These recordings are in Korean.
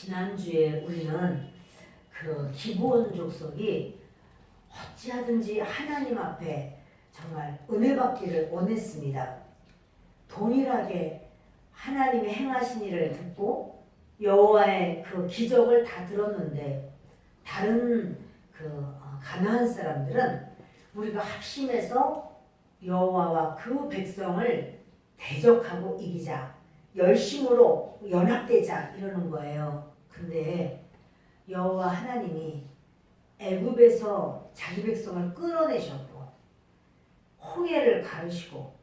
지난주에 우리는 그 기브온 족속이 어찌하든지 하나님 앞에 정말 은혜 받기를 원했습니다. 동일하게 하나님의 행하신 일을 듣고 여호와의 그 기적을 다 들었는데 다른 가나안 사람들은 우리가 합심해서 여호와와 그 백성을 대적하고 이기자, 열심으로 연합되자 이러는 거예요. 근데 여호와 하나님이 애굽에서 자기 백성을 끌어내셨고 홍해를 가르시고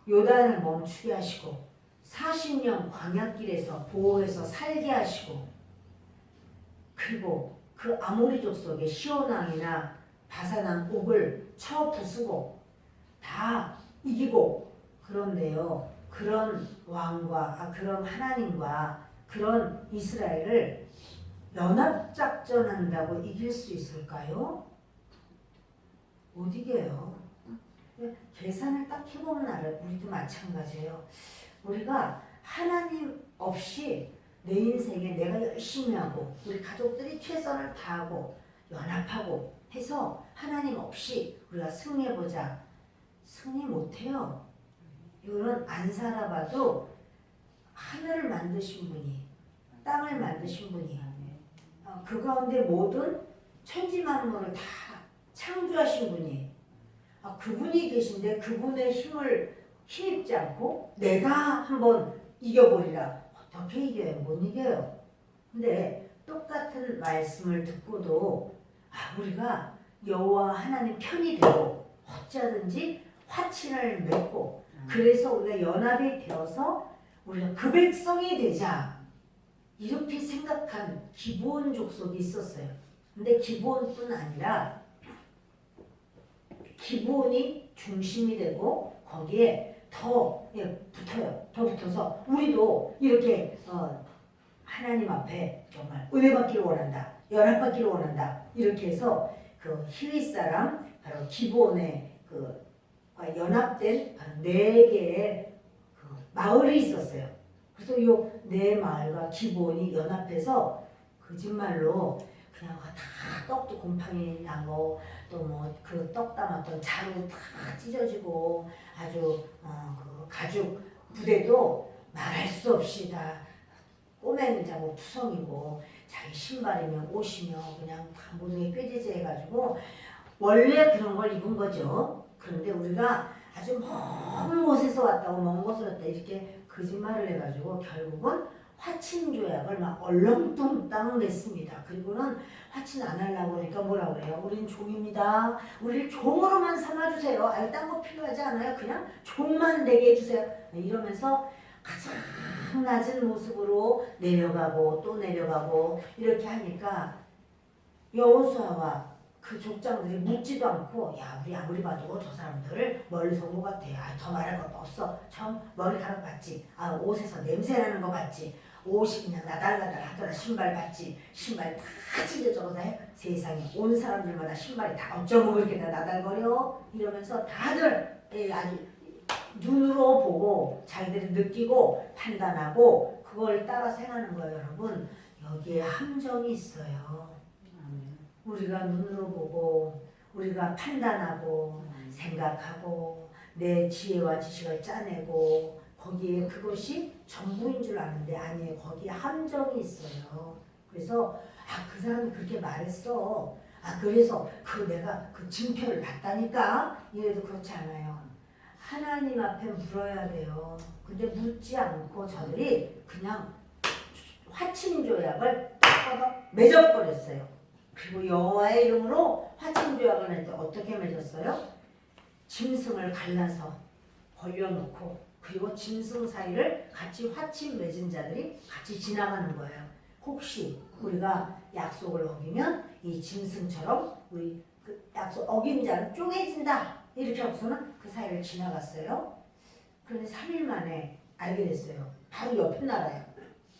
요단을 멈추게 하시고 40년 광야길에서 보호해서 살게 하시고 그리고 그 아모리 족속의 시온 왕이나 바산 왕 옥을 쳐 부수고 다 이기고, 그런데요 그런 왕과 그런 하나님과 그런 이스라엘을 연합작전한다고 이길 수 있을까요? 못 이겨요. 계산을 딱 해보면 알아요. 우리도 마찬가지예요. 우리가 하나님 없이 내 인생에 내가 열심히 하고 우리 가족들이 최선을 다하고 연합하고 해서 하나님 없이 우리가 승리해보자. 승리 못해요. 이거는 안 살아봐도 하늘을 만드신 분이, 땅을 만드신 분이, 그 가운데 모든 천지만물을 다 창조하신 분이, 그분이 계신데 그분의 힘을 힘입지 않고 내가 한번 이겨보리라. 어떻게 이겨요? 못 이겨요. 근데 똑같은 말씀을 듣고도 우리가 여호와 하나님 편이 되고 어찌하든지 화친을 맺고 그래서 우리가 연합이 되어서 우리가 그 백성이 되자 이렇게 생각한 기브온 족속이 있었어요. 근데 기브온뿐 아니라 기브온이 중심이 되고 거기에 더 붙어요. 더 붙어서 우리도 이렇게 하나님 앞에 정말 은혜 받기를 원한다. 연합 받기를 원한다. 이렇게 해서 그 히윗 사람 바로 기브온의 연합된 네 개의 마을이 있었어요. 그래서 요 네 마을과 기브온이 연합해서 거짓말로 그냥 다 떡도 곰팡이 나고 또 뭐 그 떡 담았던 자루 다 찢어지고 아주 그 가죽 부대도 말할 수 없이 다 꼬맨 자고 투성이고 자기 신발이며 옷이며 그냥 다 모든 게 꾀지지 해가지고 원래 그런 걸 입은 거죠. 그런데 우리가 아주 먼 곳에서 왔다고 먼 곳에서 왔다 이렇게 거짓말을 해가지고 결국은 화친 조약을 막 얼렁뚱땅 냈습니다. 그리고는 화친 안 하려고 그러니까 뭐라고 그래요? 우린 종입니다. 우리를 종으로만 삼아주세요. 딴 거 필요하지 않아요. 그냥 종만 되게 해주세요. 이러면서 가장 낮은 모습으로 내려가고 또 내려가고 이렇게 하니까 여호수아와 그 족장들이 묻지도 않고 야 우리 아무리 봐도 저 사람들 멀리서 온 것 같아. 더 말할 것도 없어. 처음 머리카락 봤지. 옷에서 냄새 나는 거 봤지. 옷이 그냥 나달나달 하더라. 신발 봤지. 신발 다 찢어져서 세상에 온 사람들마다 신발이 다 어쩌고 그렇게 다 나달거려. 이러면서 다들 아주 눈으로 보고 자기들이 느끼고 판단하고 그걸 따라서 행하는 거예요. 여러분 여기에 함정이 있어요. 우리가 눈으로 보고 우리가 판단하고 생각하고 내 지혜와 지식을 짜내고 거기에 그것이 전부인 줄 아는데 아니에요. 거기에 함정이 있어요. 그래서 그 사람이 그렇게 말했어. 그래서 내가 그 증표를 봤다니까. 이래도 그렇지 않아요. 하나님 앞에 물어야 돼요. 근데 묻지 않고 저들이 그냥 화친 조약을 딱 뻗어 맺어버렸어요. 그리고 여호와의 이름으로 화친 조약을 할 때 어떻게 맺었어요? 짐승을 갈라서 벌려놓고 그리고 짐승 사이를 같이 화친 맺은 자들이 같이 지나가는 거예요. 혹시 우리가 약속을 어기면 이 짐승처럼 우리 그 약속 어긴 자는 쪼개진다 이렇게 하고서는 그 사이를 지나갔어요. 그런데 3일 만에 알게 됐어요. 바로 옆에 나라예요.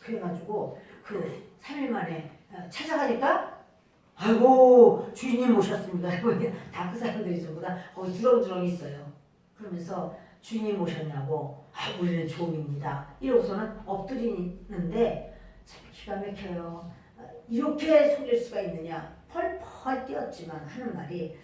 그래가지고 그 3일 만에 찾아가니까 아이고 주인님 오셨습니다. 다 그 사람들이 전부 다 거기 주렁주렁 있어요. 그러면서 주인님 오셨냐고 우리는 종입니다. 이러고서는 엎드리는데 참 기가 막혀요. 이렇게 속일 수가 있느냐. 펄펄 뛰었지만 하는 말이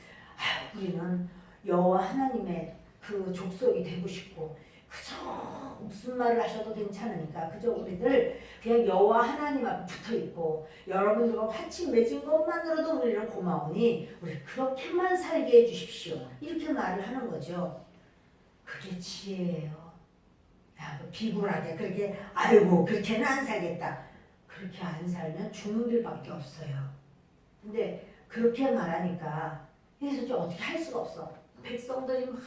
우리는 여호와 하나님의 그 족속이 되고 싶고 그저 무슨 말을 하셔도 괜찮으니까 그저 우리들 그냥 여호와 하나님 앞에 붙어있고 여러분들과 같이 맺은 것만으로도 우리는 고마우니 우리 그렇게만 살게 해주십시오. 이렇게 말을 하는 거죠. 그게 지혜예요. 야, 비굴하게 그렇게 아이고 그렇게는 안 살겠다. 그렇게 안 살면 죽는 길밖에 없어요. 근데 그렇게 말하니까 그래서 좀 어떻게 할 수가 없어. 백성들이 막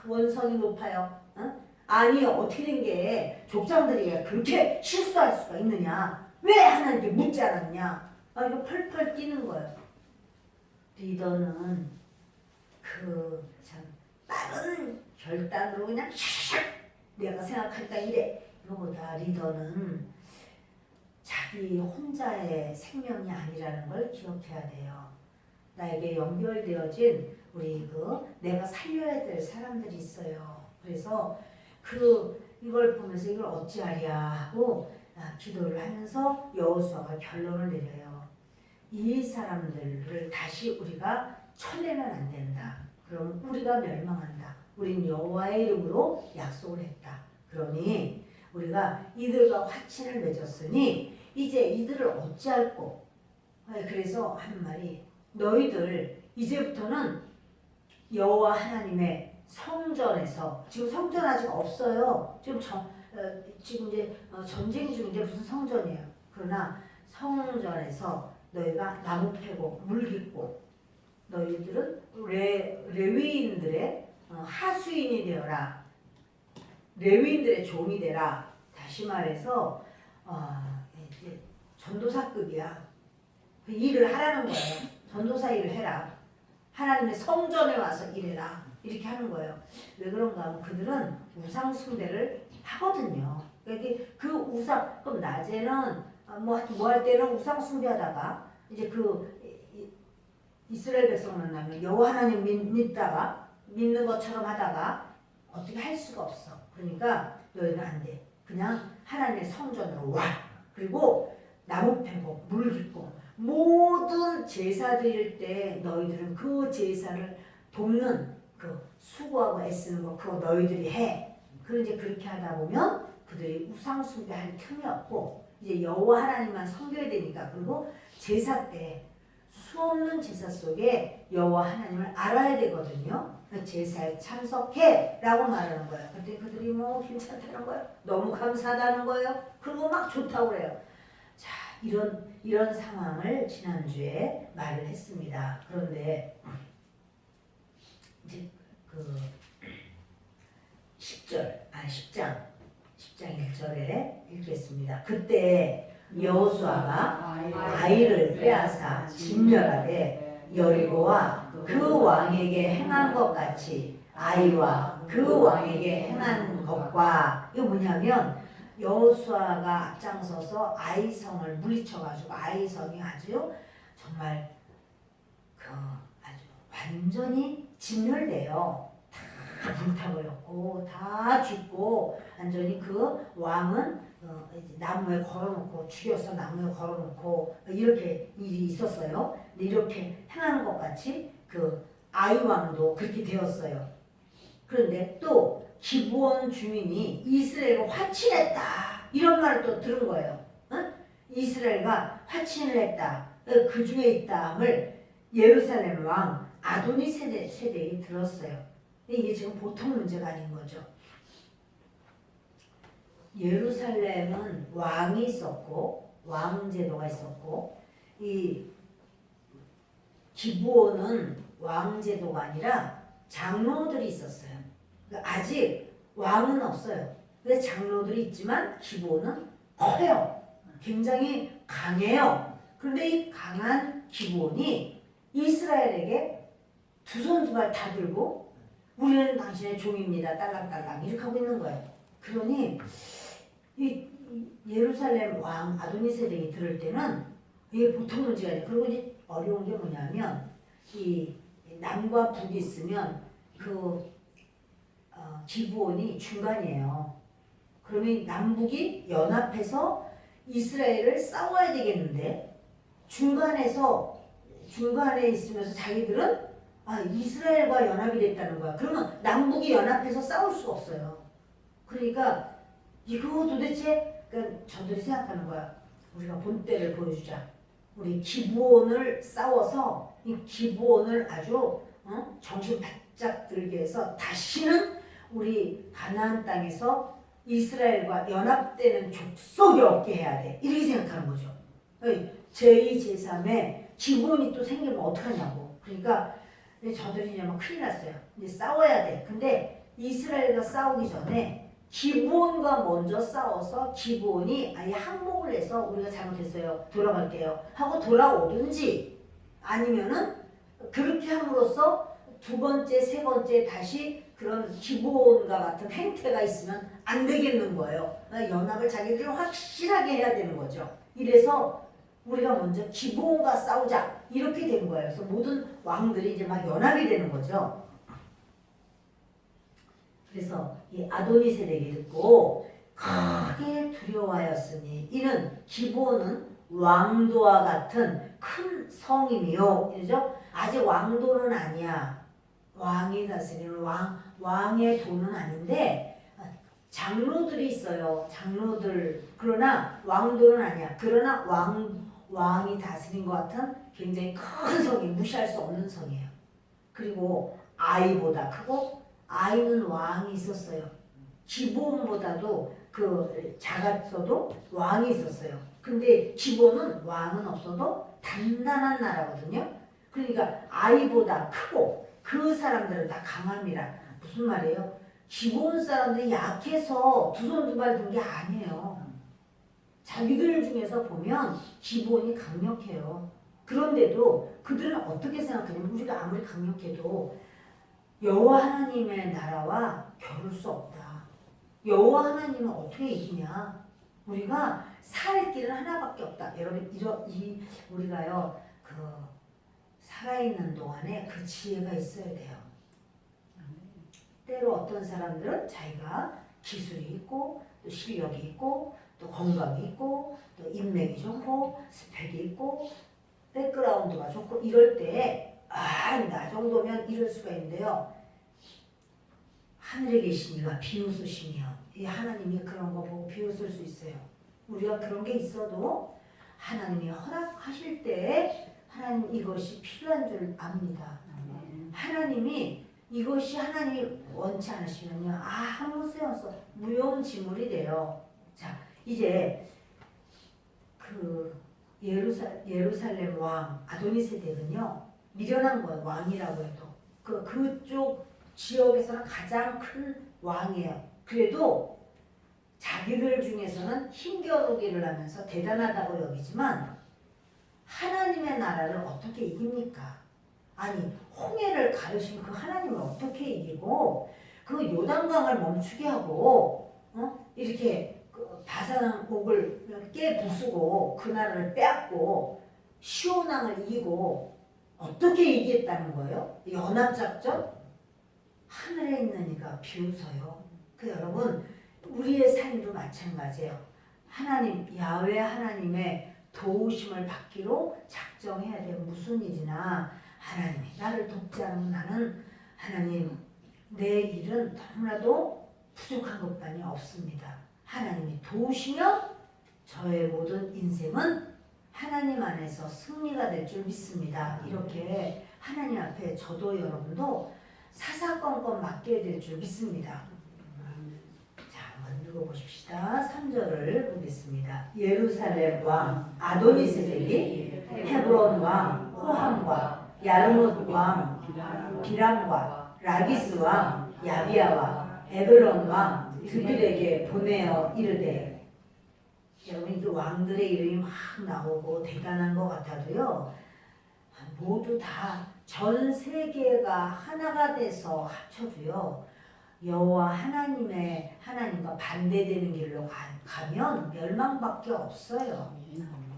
원성이 높아요. 어? 아니 어떻게 된 게 족장들이 그렇게 실수할 수가 있느냐. 왜 하나님께 묻지 않았냐. 이거 펄펄 뛰는 거예요. 리더는 그 참 빠른 결단으로 그냥 샥 내가 생각하니까 이래. 이거보다 리더는 자기 혼자의 생명이 아니라는 걸 기억해야 돼요. 나에게 연결되어진 우리 내가 살려야 될 사람들이 있어요. 그래서 이걸 보면서 이걸 어찌하랴 하고 기도를 하면서 여호수아가 결론을 내려요. 이 사람들을 다시 우리가 쳐내면 안 된다. 그럼 우리가 멸망한다. 우린 여호와의 이름으로 약속을 했다. 그러니 우리가 이들과 화친을 맺었으니 이제 이들을 어찌할꼬. 그래서 하는 말이 너희들 이제부터는 여호와 하나님의 성전에서 지금 성전 아직 없어요. 지금 이제 전쟁 중인데 무슨 성전이에요. 그러나 성전에서 너희가 나무 패고 물 깃고 너희들은 레위인들의 하수인이 되어라. 레위인들의 종이 되라. 다시 말해서 이제 전도사급이야. 그 일을 하라는 거예요. 전도사 일을 해라. 하나님의 성전에 와서 일해라. 이렇게 하는 거예요. 왜 그런가 하면 그들은 우상 숭배를 하거든요. 그러니까 그 우상, 그럼 낮에는 뭐 할 때는 우상 숭배하다가 이제 이스라엘 백성 만나면 여호와 하나님 믿다가 믿는 것처럼 하다가 어떻게 할 수가 없어. 그러니까 너희는 안 돼. 그냥 하나님의 성전으로 와. 그리고 나무 패고 물 깃고 모든 제사 드릴 때 너희들은 그 제사를 돕는 수고하고 애쓰는 거 그거 너희들이 해. 그럼 이제 그렇게 하다 보면 그들이 우상 숭배할 틈이 없고 이제 여호와 하나님만 섬겨야 되니까. 그리고 제사 때 수없는 제사 속에 여호와 하나님을 알아야 되거든요. 제사에 참석해 라고 말하는 거예요. 그때 그들이 뭐 괜찮다는 거예요. 너무 감사하다는 거예요. 그리고 막 좋다고 그래요. 자, 이런 상황을 지난주에 말을 했습니다. 그런데 이제 10장 1절에 읽겠습니다. 그때 여호수아가 아이를 빼앗아 진멸하되 여리고와 그 왕에게 행한 것 같이 아이와 그 왕에게 행한 것과 이거 뭐냐면 여호수아가 앞장서서 아이성을 물리쳐가지고 아이성이 아주 정말 아주 완전히 진멸돼요. 다 불타버렸고 다 죽고 완전히 그 왕은 나무에 걸어놓고 죽여서 나무에 걸어놓고 이렇게 일이 있었어요. 근데 이렇게 행하는 것 같이 아이왕도 그렇게 되었어요. 그런데 또 기브온 주민이 이스라엘을 화친했다 이런 말을 또 들은 거예요. 응? 이스라엘과 화친을 했다. 그 중에 있다함을 예루살렘 왕 아도니 세덱이 들었어요. 이게 지금 보통 문제가 아닌 거죠. 예루살렘은 왕이 있었고 왕제도가 있었고 이 기브온은 왕제도가 아니라 장로들이 있었어요. 아직 왕은 없어요. 근데 장로들이 있지만 기브온은 커요. 굉장히 강해요. 그런데 이 강한 기브온이 이스라엘에게 두 손 두 발 다 들고 우리는 당신의 종입니다. 딸랑딸랑 이렇게 하고 있는 거예요. 그러니 이 예루살렘 왕 아도니세덱이 들을 때는 이게 보통 문제가 아니에요. 그리고 이제 어려운 게 뭐냐면 이 남과 북이 있으면 기브온이 중간이에요. 그러면 남북이 연합해서 이스라엘을 싸워야 되겠는데 중간에 있으면서 자기들은 이스라엘과 연합이 됐다는 거야. 그러면 남북이 연합해서 싸울 수가 없어요. 그러니까 이거 도대체 그러니까 저들이 생각하는 거야. 우리가 본때를 보여주자. 우리 기브온을 싸워서 이 기브온을 아주 정신 바짝 들게 해서 다시는 우리 가나안 땅에서 이스라엘과 연합되는 족속이 없게 해야 돼. 이렇게 생각하는 거죠. 제2, 제3의 기브온이 또 생기면 어떡하냐고. 그러니까 저들이 이제 막 큰일 났어요. 이제 싸워야 돼. 근데 이스라엘과 싸우기 전에 기브온과 먼저 싸워서 기브온이 아예 항복을 해서 우리가 잘못했어요. 돌아갈게요. 하고 돌아오든지 아니면은 그렇게 함으로써 두 번째, 세 번째 다시 그런 기브온과 같은 행태가 있으면 안 되겠는 거예요. 연합을 자기들이 확실하게 해야 되는 거죠. 이래서 우리가 먼저 기브온과 싸우자 이렇게 된 거예요. 그래서 모든 왕들이 이제 막 연합이 되는 거죠. 그래서 이 아도니세덱이 듣고 크게 두려워하였으니 이는 기브온은 왕도와 같은 큰 성임이요. 그죠? 아직 왕도는 아니야. 왕이 다스리는 왕의 도는 아닌데 장로들이 있어요. 장로들. 그러나 왕도는 아니야. 그러나 왕이 다스린 것 같은 굉장히 큰 성이 무시할 수 없는 성이에요. 그리고 아이보다 크고 아이는 왕이 있었어요. 기브온보다도 그 작았어도 왕이 있었어요. 근데 기브온은 왕은 없어도 단단한 나라거든요. 그러니까 아이보다 크고 그 사람들은 다 강합니다. 무슨 말이에요? 기브온 사람들이 약해서 두 손 두 발 든 게 아니에요. 자기들 중에서 보면 기브온이 강력해요. 그런데도 그들은 어떻게 생각하냐면 우리가 아무리 강력해도 여호와 하나님의 나라와 겨룰 수 없다. 여호와 하나님은 어떻게 이기냐? 우리가 살 길은 하나밖에 없다. 여러분 우리가요 그 살아있는 동안에 그 지혜가 있어야 돼요. 때로 어떤 사람들은 자기가 기술이 있고 또 실력이 있고 또 건강이 있고 또 인맥이 좋고 스펙이 있고 백그라운드가 좋고 이럴 때 나 정도면 이럴 수가 있는데요. 하늘에 계신 이가 비웃으시며 이 하나님이 그런 거 보고 비웃을 수 있어요. 우리가 그런 게 있어도 하나님이 허락하실 때 하나님 이것이 필요한 줄 압니다. 하나님이 이것이 하나님이 원치 않으시면요. 아무 소용없어. 무용지물이 돼요. 자, 이제 그 예루살렘 왕 아도니세덱은요. 미련한 거예요. 왕이라고 해도. 그쪽 지역에서는 가장 큰 왕이에요. 그래도 자기들 중에서는 힘겨루기를 하면서 대단하다고 여기지만 하나님의 나라를 어떻게 이깁니까? 아니 홍해를 가르신 그 하나님을 어떻게 이기고 그 요단강을 멈추게 하고 이렇게 그 바산옥을 깨부수고 그 나라를 빼앗고 시온왕을 이기고 어떻게 이기겠다는 거예요? 연합작전? 하늘에 있는 이가 비웃어요. 여러분 우리의 삶도 마찬가지예요. 하나님 야훼 하나님의 도우심을 받기로 작정해야 돼요. 무슨 일이나 하나님이 나를 돕지 않으면 나는 하나님 내 일은 너무나도 부족한 것만이 없습니다. 하나님이 도우시며 저의 모든 인생은 하나님 안에서 승리가 될 줄 믿습니다. 이렇게 하나님 앞에 저도 여러분도 사사건건 맡게 될 줄 믿습니다. 자, 한번 읽어보십시다. 3절을 보겠습니다. 예루살렘 왕 아도니세덱이 헤브론 왕 호함과 야르뭇 왕 비람과 라기스 왕 야비아와 에글론 왕 그들에게 보내어 이르되 여러분 이 왕들의 이름이 막 나오고 대단한 것 같아도요 모두 다 전 세계가 하나가 돼서 합쳐도요 여호와 하나님과 반대되는 길로 가면 멸망밖에 없어요.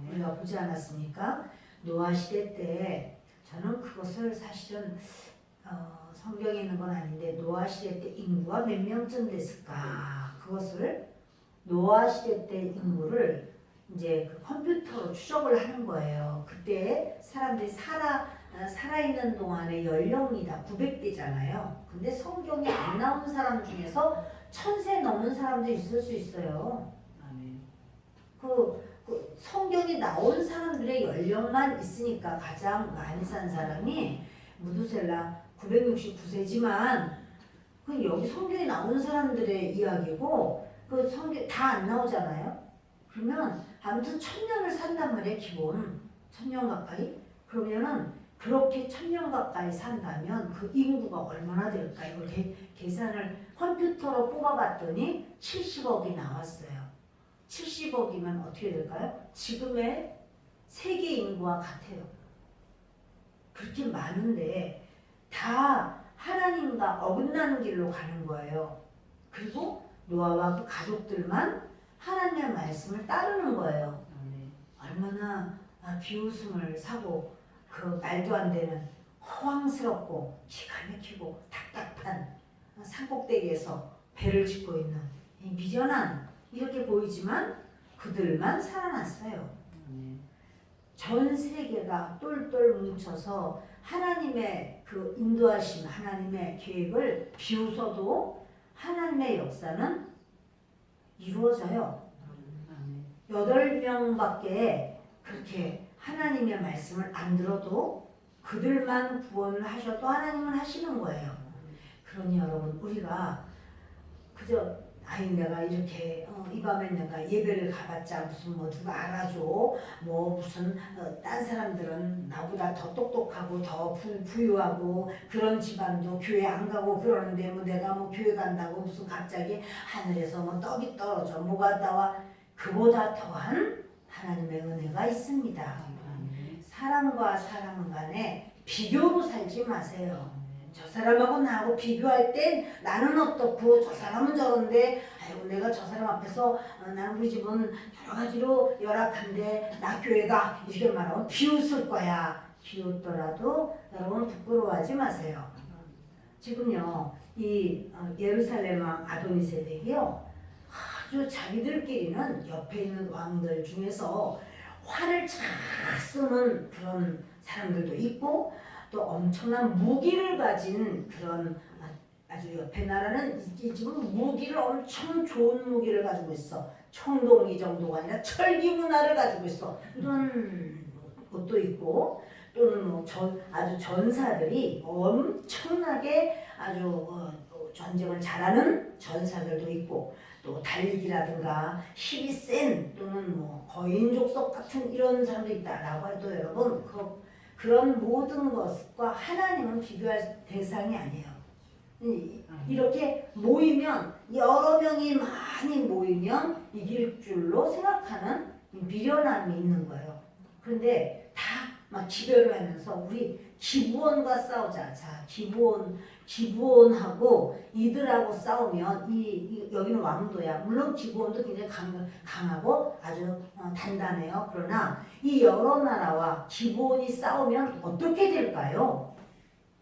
우리가 보지 않았습니까? 노아 시대 때 저는 그것을 사실은 성경에 있는 건 아닌데 노아 시대 때 인구가 몇 명쯤 됐을까? 그것을 노아 시대 때 인구를 이제 그 컴퓨터로 추적을 하는 거예요. 그때 사람들이 살아있는 동안의 연령이 다 900대잖아요. 근데 성경에 안 나온 사람 중에서 1000세 넘은 사람도 있을 수 있어요. 그 성경에 나온 사람들의 연령만 있으니까 가장 많이 산 사람이 무두셀라 969세지만 그 여기 성경에 나온 사람들의 이야기고 그 성경 다 안 나오잖아요. 그러면 아무튼 1000년을 산단 말이에요. 기본 1000년 가까이. 그러면은 그렇게 1000년 가까이 산다면 그 인구가 얼마나 될까? 이걸 계산을 컴퓨터로 뽑아봤더니 70억이 나왔어요. 70억이면 어떻게 될까요? 지금의 세계 인구와 같아요. 그렇게 많은데 다 하나님과 어긋나는 길로 가는 거예요. 그리고 노아와 그 가족들만 하나님의 말씀을 따르는 거예요. 얼마나 비웃음을 사고 그 말도 안 되는 허황스럽고 기가 막히고 답답한 산꼭대기에서 배를 짓고 있는 이 미련한 이렇게 보이지만 그들만 살아났어요. 전 세계가 똘똘 뭉쳐서 하나님의 그 인도하심, 하나님의 계획을 비웃어도 하나님의 역사는 이루어져요. 8명밖에 그렇게 하나님의 말씀을 안 들어도 그들만 구원을 하셔도 하나님은 하시는 거예요. 그러니 여러분 우리가 그저 내가 이렇게 이 밤에 내가 예배를 가봤자 무슨 뭐 누가 알아줘 뭐 무슨 딴 사람들은 나보다 더 똑똑하고 더 부유하고 그런 집안도 교회 안 가고 그러는데 뭐 내가 뭐 교회 간다고 무슨 갑자기 하늘에서 뭐 떡이 떨어져 뭐가 나와. 그보다 더한 하나님의 은혜가 있습니다. 사람과 사람 간에 비교로 살지 마세요. 저 사람하고 나하고 비교할 땐 나는 어떻고 저 사람은 저런데 아이고 내가 저 사람 앞에서 나는 우리 집은 여러 가지로 열악한데 나 교회가 이렇게 말하면 비웃을 거야. 비웃더라도 여러분 부끄러워하지 마세요. 지금요 이 예루살렘 왕 아도니세덱이요 아주 자기들끼리는 옆에 있는 왕들 중에서 화를 잘 쏘는 그런 사람들도 있고 또 엄청난 무기를 가진 그런 아주 옆에 나라는 이 집은 무기를 엄청 좋은 무기를 가지고 있어. 청동기 정도가 아니라 철기 문화를 가지고 있어. 이런 것도 있고 또는 뭐 아주 전사들이 엄청나게 아주 전쟁을 잘하는 전사들도 있고 또 달리기라든가 힘이 센 또는 뭐 거인족속 같은 이런 사람도 있다라고 해도 여러분 그런 모든 것과 하나님은 비교할 대상이 아니에요. 이렇게 모이면 여러 명이 많이 모이면 이길 줄로 생각하는 미련함이 있는 거예요. 그런데 다 막 기별을 하면서 우리 기브온과 싸우자. 자, 기브온하고 이들하고 싸우면 여기는 왕도야. 물론 기브온도 굉장히 강하고 아주 단단해요. 그러나 이 여러 나라와 기브온이 싸우면 어떻게 될까요?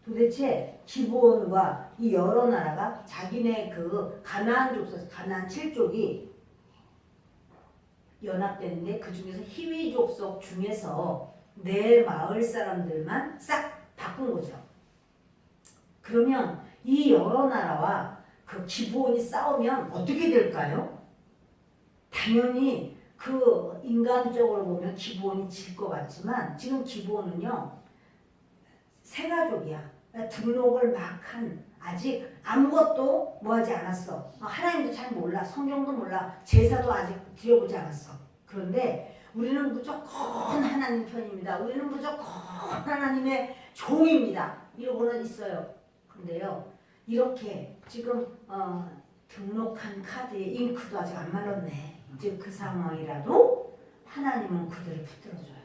도대체 기브온과 이 여러 나라가 자기네 그 가나안 7족이 연합되는데 그 중에서 히위 족속 중에서 내 마을 사람들만 싹 바꾼 거죠. 그러면 이 여러 나라와 그 기브온이 싸우면 어떻게 될까요? 당연히 그 인간적으로 보면 기브온이 질 것 같지만 지금 기브온은요 세 가족이야. 등록을 막 한 아직 아무것도 뭐 하지 않았어. 하나님도 잘 몰라. 성경도 몰라. 제사도 아직 드려보지 않았어. 그런데 우리는 무조건 하나님 편입니다. 우리는 무조건 하나님의 종입니다. 이러고는 있어요. 근데요 이렇게 지금 등록한 카드에 잉크도 아직 안 말랐네. 즉 그 상황이라도 하나님은 그들을 붙들어줘요.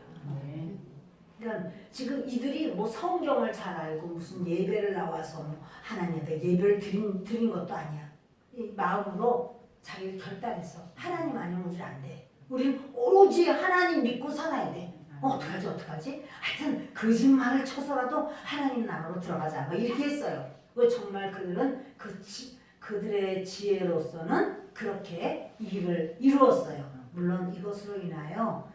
그러니까 지금 이들이 뭐 성경을 잘 알고 무슨 예배를 나와서 뭐 하나님 앞에 예배를 드린 것도 아니야. 이 마음으로 자기를 결단했어. 하나님 아니면 우리 안 돼. 우린 오로지 하나님 믿고 살아야 돼. 어떡하지? 하여튼 거짓말을 쳐서라도 하나님 나라로 들어가자. 이렇게 했어요. 왜 정말 그들은 그들의 지혜로서는 그렇게 이 일을 이루었어요. 물론 이것으로 인하여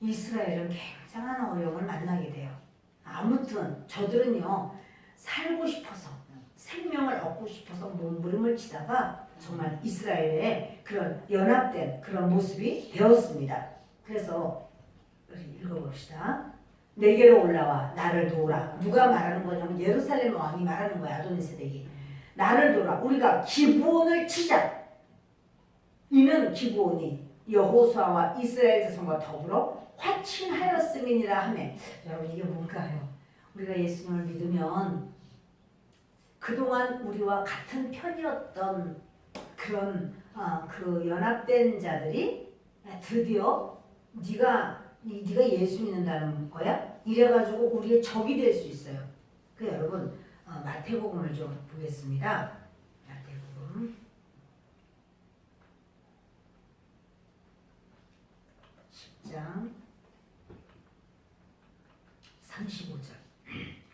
이스라엘은 굉장한 어려움을 만나게 돼요. 아무튼 저들은요 살고 싶어서 생명을 얻고 싶어서 몸부림을 치다가 정말 이스라엘의 그런 연합된 그런 모습이 되었습니다. 그래서 우리 읽어봅시다. 내게로 올라와 나를 도우라. 누가 말하는 거냐면 예루살렘 왕이 말하는 거야. 아도니세덱이. 나를 도우라. 우리가 기브온을 치자. 이는 기브온이 여호수아와 이스라엘 자손과 더불어 화친하였음이니라 하매. 여러분 이게 뭔가요? 우리가 예수님을 믿으면 그동안 우리와 같은 편이었던 그런 그 연합된 자들이 드디어 네가 예수 믿는다는 거야? 이래가지고 우리의 적이 될 수 있어요. 그 여러분 마태복음을 좀 보겠습니다. 마태복음 10장 35절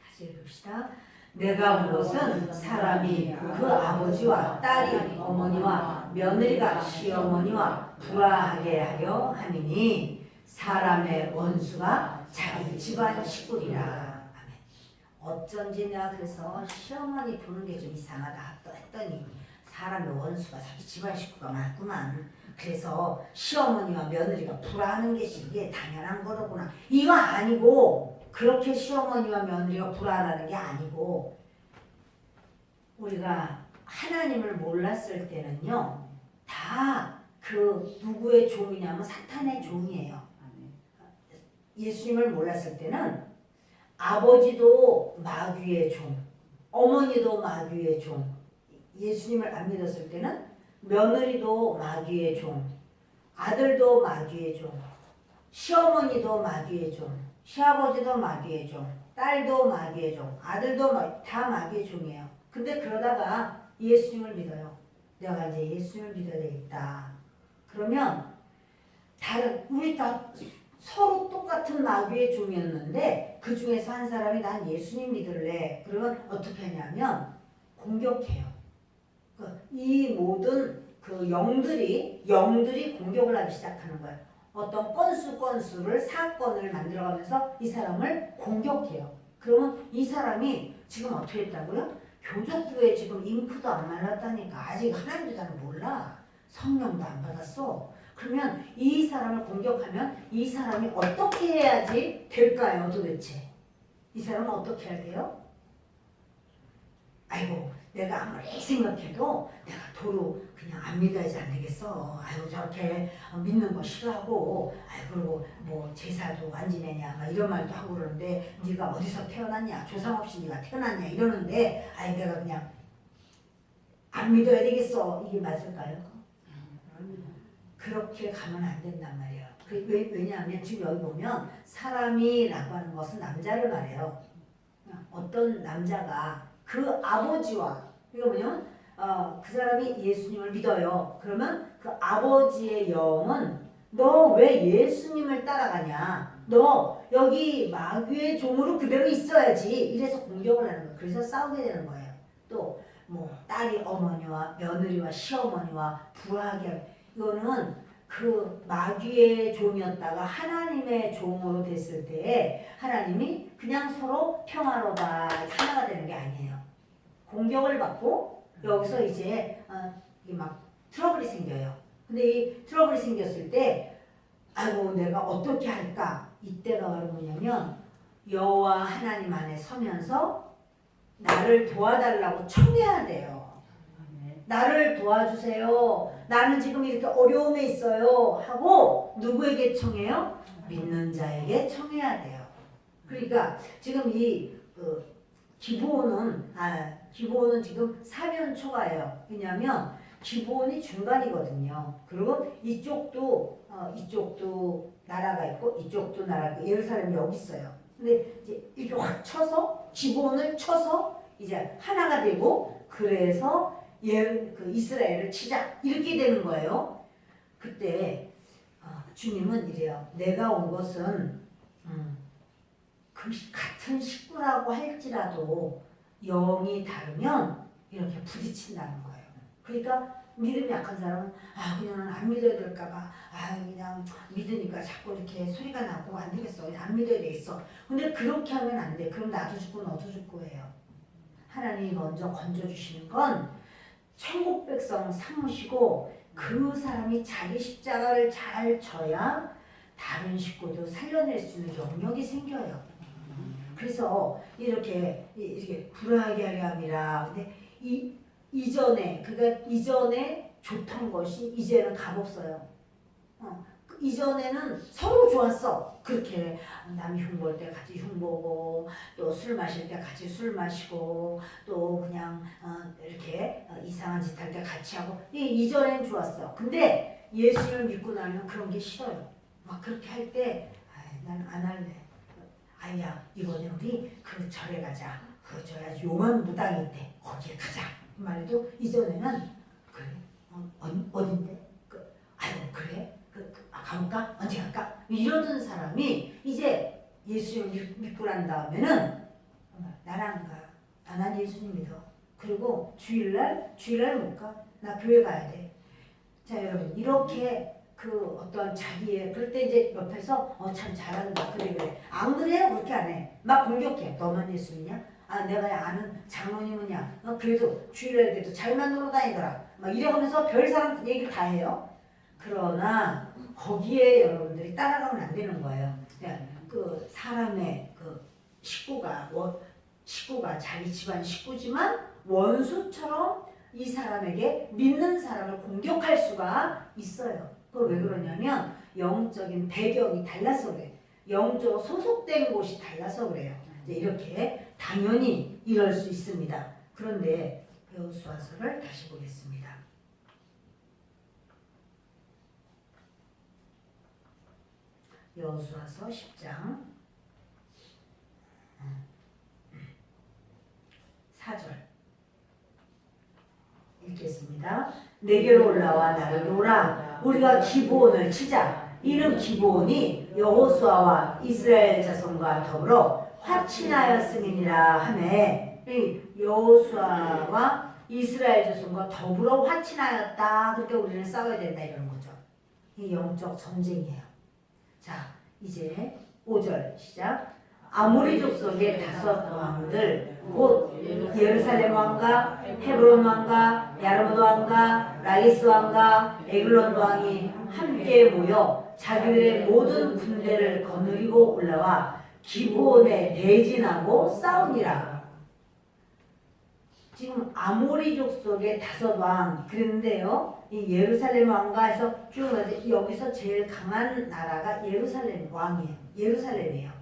다시 읽읍시다. 내가 온 것은 사람이 그 아버지와 딸이 어머니와 며느리가 시어머니와 불화하게 하려 함이니 사람의 원수가 자기 집안 식구리라. 아멘. 어쩐지 내가 그래서 시어머니 보는 게 좀 이상하다 했더니 사람의 원수가 자기 집안 식구가 많구만. 그래서 시어머니와 며느리가 불화하는 게 이게 당연한 거로구나. 이거 아니고 그렇게 시어머니와 며느리가 불화하는 게 아니고 우리가 하나님을 몰랐을 때는요 다 그 누구의 종이냐면 사탄의 종이에요. 예수님을 몰랐을 때는 아버지도 마귀의 종, 어머니도 마귀의 종, 예수님을 안 믿었을 때는 며느리도 마귀의 종, 아들도 마귀의 종, 시어머니도 마귀의 종, 시아버지도 마귀의 종, 딸도 마귀의 종, 아들도 다 마귀의 종이에요. 근데 그러다가 예수님을 믿어요. 내가 이제 예수님을 믿어야 되겠다. 그러면 우리 다 서로 똑같은 마귀의 종이었는데 그 중에서 한 사람이 난 예수님 믿을래. 그러면 어떻게 하냐면 공격해요. 이 모든 그 영들이 공격을 하기 시작하는 거예요. 어떤 건수를 사건을 만들어가면서 이 사람을 공격해요. 그러면 이 사람이 지금 어떻게 했다고요? 교족부에 지금 잉크도 안 말랐다니까. 아직 하나님도 잘 몰라. 성령도 안 받았어. 그러면 이 사람을 공격하면 이 사람이 어떻게 해야지 될까요 도대체? 이 사람은 어떻게 해야 돼요? 아이고 내가 아무리 생각해도 내가 도로 그냥 안 믿어야지 안 되겠어. 아이고 저렇게 믿는 거 싫어하고 그리고 뭐 제사도 안 지내냐 막 이런 말도 하고 그러는데 네가 어디서 태어났냐 조상 없이 네가 태어났냐 이러는데 내가 그냥 안 믿어야 되겠어. 이게 맞을까요? 그렇게 가면 안 된단 말이에요. 왜냐하면 지금 여기 보면 사람이라고 하는 것은 남자를 말해요. 어떤 남자가 그 아버지와 이거 뭐냐면 그 사람이 예수님을 믿어요. 그러면 그 아버지의 영은 너 왜 예수님을 따라가냐? 너 여기 마귀의 종으로 그대로 있어야지. 이래서 공격을 하는 거예요. 그래서 싸우게 되는 거예요. 또 뭐 딸이 어머니와 며느리와 시어머니와 불화하게 이거는 그 마귀의 종이었다가 하나님의 종으로 됐을 때 하나님이 그냥 서로 평화로다 하나가 되는 게 아니에요. 공격을 받고 여기서 이제 이게 막 트러블이 생겨요. 근데 이 트러블이 생겼을 때 아이고 내가 어떻게 할까? 이때가 바로 뭐냐면 여호와 하나님 안에 서면서 나를 도와달라고 청해야 돼요. 나를 도와주세요. 나는 지금 이렇게 어려움에 있어요. 하고 누구에게 청해요? 믿는 자에게 청해야 돼요. 그러니까 지금 이 기브온은 지금 사면 초과예요. 왜냐하면 기브온이 중간이거든요. 그리고 이쪽도 나라가 있고 이쪽도 나라가 있고 예루살렘이 여기 있어요. 근데 이제 이렇게 확 쳐서 기브온을 쳐서 이제 하나가 되고 그래서 그 이스라엘을 치자 이렇게 되는 거예요. 그때 주님은 이래요. 내가 온 것은 그 같은 식구라고 할지라도 영이 다르면 이렇게 부딪힌다는 거예요. 그러니까 믿음이 약한 사람은 그냥 안 믿어야 될까봐 그냥 믿으니까 자꾸 이렇게 소리가 나고 안 되겠어. 안 믿어야 되겠어. 근데 그렇게 하면 안 돼. 그럼 나도 죽고 너도 죽고예요. 하나님이 먼저 건져주시는 건 천국 백성 삼으시고 그 사람이 자기 십자가를 잘 져야 다른 식구도 살려낼 수 있는 영역이 생겨요. 그래서 이렇게 불화하게 하려 함이라. 근데 이전에 좋던 것이 이제는 값없어요. 이전에는 서로 좋았어. 그렇게 남이 흉볼 때 같이 흉보고 또 술 마실 때 같이 술 마시고 또 그냥 이렇게 이상한 짓 할 때 같이 하고 이전엔 좋았어. 근데 예수를 믿고 나면 그런 게 싫어요. 막 그렇게 할 때 난 안 할래. 아니야 이번에 우리 그 절에 가자. 그 절에 용한 무당이 있대. 거기에 가자. 그 말해도 이전에는 그래 어딘데? 그래? 가볼까? 언제 갈까? 이러던 사람이 이제 예수님을 믿고 난 다음에는 나랑 가. 난 예수님 믿어. 그리고 주일날 못 가. 나 교회 가야 돼. 자 여러분 이렇게 그 어떤 자기의 그럴 때 이제 옆에서 참 잘한다. 그래. 안 그래? 그렇게 안 해. 막 공격해. 너만 예수 믿냐? 내가 아는 장로님은야. 그래도 주일날 그래도 잘만 놀러 다니더라. 막 이래가면서 별 사람 얘기를 다 해요. 그러나 거기에 여러분들이 따라가면 안 되는 거예요. 그 사람의 그 식구가 자기 집안 식구지만 원수처럼 이 사람에게 믿는 사람을 공격할 수가 있어요. 그거 왜 그러냐면 영적인 배경이 달라서 그래. 영적으로 소속된 곳이 달라서 그래요. 이렇게 당연히 이럴 수 있습니다. 그런데 여호수아서를 다시 보겠습니다. 여호수아서 10장 4절 읽겠습니다. 내게로 올라와 나를 놓으라. 우리가 기브온을 치자. 이는 기브온이 여호수아와 이스라엘 자손과 더불어 화친하였음이니라 하매 여호수아와 이스라엘 자손과 더불어 화친하였다. 그러니까 우리는 싸워야 된다 이런 거죠. 이 영적 전쟁이에요. 자 이제 5절 시작. 아모리 족속의 5 왕들 곧 예루살렘 왕과 헤브론 왕과 야르무드 왕과 라기스 왕과 에글론 왕이 함께 모여 자기들의 모든 군대를 거느리고 올라와 기브온에 대진하고 싸우니라. 지금 아모리 족속의 5 왕 그랬는데요. 이 예루살렘 왕과 해서 쭉 여기서 제일 강한 나라가 예루살렘 왕이에요. 예루살렘이에요.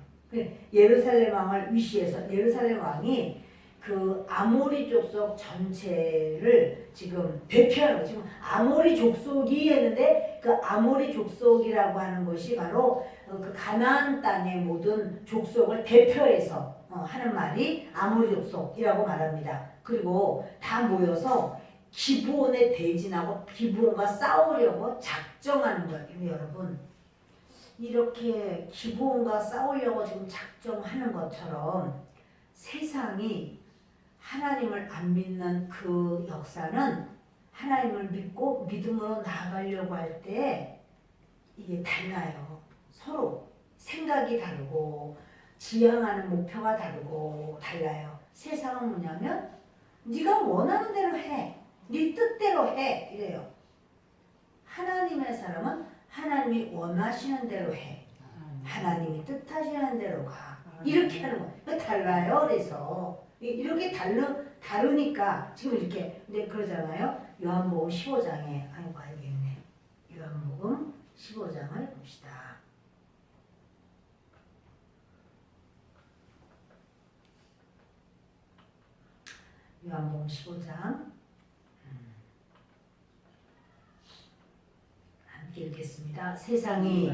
예루살렘 왕을 위시해서 예루살렘 왕이 그 아모리 족속 전체를 지금 대표하는 지금 아모리 족속이 했는데 그 아모리 족속이라고 하는 것이 바로 그 가나안 땅의 모든 족속을 대표해서 하는 말이 아모리 족속이라고 말합니다. 그리고 다 모여서 기브온에 대진하고 기브온과 싸우려고 작정하는 거예요. 여러분 이렇게 기브온과 싸우려고 지금 작정하는 것처럼 세상이 하나님을 안 믿는 그 역사는 하나님을 믿고 믿음으로 나아가려고 할 때 이게 달라요. 서로 생각이 다르고 지향하는 목표가 다르고 달라요. 세상은 뭐냐면 네가 원하는 대로 해. 네 뜻대로 해. 이래요. 하나님의 사람은 하나님이 원하시는 대로 해. 하나님이 뜻하시는 대로 가. 이렇게 하는 거예요. 달라요. 그래서 이렇게 다르니까 지금 이렇게 그러잖아요. 요한복음 15장에 알겠네. 요한복음 15장을 봅시다. 요한복음 15장 함께 읽겠습니다. 세상이